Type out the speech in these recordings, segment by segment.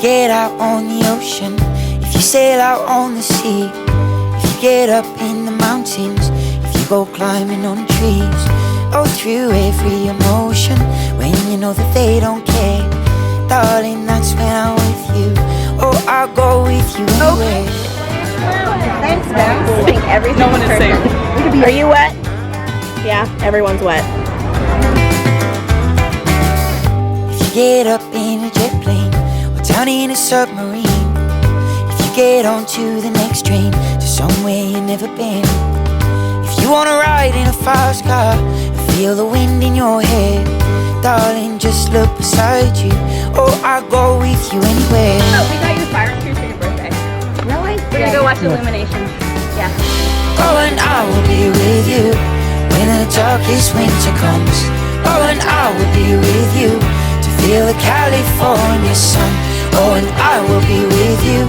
get out on the ocean, if you sail out on the sea, if you get up in the mountains, if you go climbing on trees, go through every emotion when you know that they don't care. Darling, that's when I'm with you. Oh, I'll go with you anywhere. Thanks, guys. I think everything. No one is safe. Are you wet? Yeah, everyone's wet. If you get up in a jet plane or down in a submarine, if you get onto the next train to somewhere you've never been, if you wanna ride in a fast car and feel the wind in your hair, darling, just look beside you. Oh, I'll go with you anywhere. Oh, we got your fire crew for your birthday. Really? We're gonna go watch Illumination. Yeah. Oh, and I will be with you when the darkest winter comes. Oh, and I will be with you to feel the California sun. Oh, and I will be with you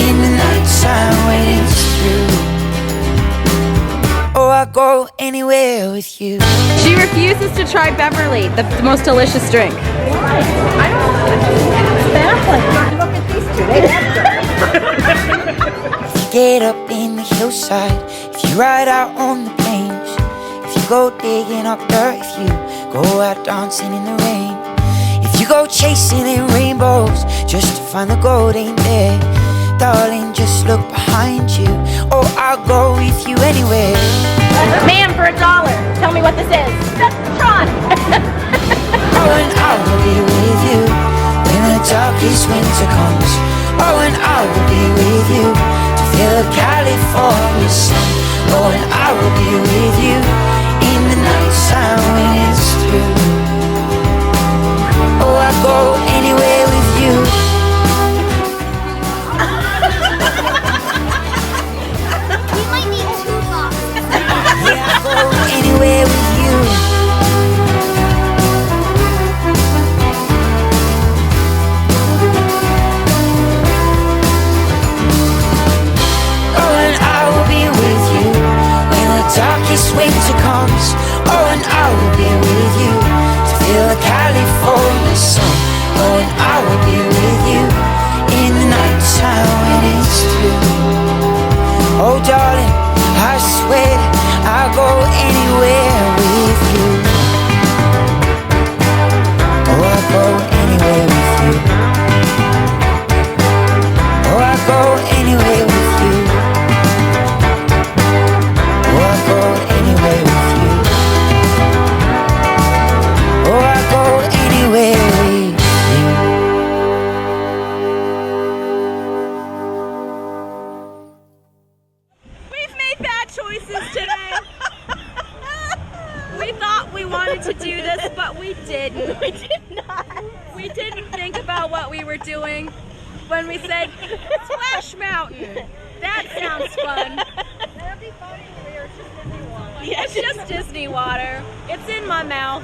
in the night time when it's through. Oh, I'll go anywhere with you. She refuses to try Beverly, the most delicious drink. Why? I don't know. Look at these two. They If you get up in the hillside, if you ride out on the plains, if you go digging up dirt, if you go out dancing in the rain, if you go chasing in rainbows just to find the gold ain't there, darling, just look behind you. Oh, I'll go with you anywhere. Ma'am, for $1, tell me what this is. That's Tron. Oh, and I will be with you when the darkest winter comes. Oh, and I will be with you to feel the California sun. Oh, and I will be with you in the night time when it's through. Oh, I go anywhere with you. We might need 2 bucks. Yeah, I go anywhere with you. Oh, and I will be with you when the darkest winter comes. Oh, and I will be with you to feel the California sun. Oh, and I will be with you in the night time when it's through. Oh, darling, I swear I'll go anywhere with you. Oh, I'll go anywhere with you. Oh, I'll go anywhere with you. Oh, I'll go anywhere with you. Oh, I'll go anywhere with you. We've made bad choices today. We thought we wanted to do this, but we didn't. We did not. We didn't think about what we were doing when we said, Splash Mountain. That sounds fun. That'll be fun anyway, or it's just Disney water. Yeah, it's just Disney water. It's in my mouth.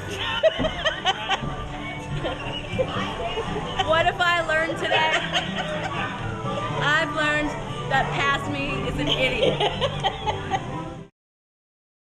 What have I learned today? I've learned that past me is an idiot.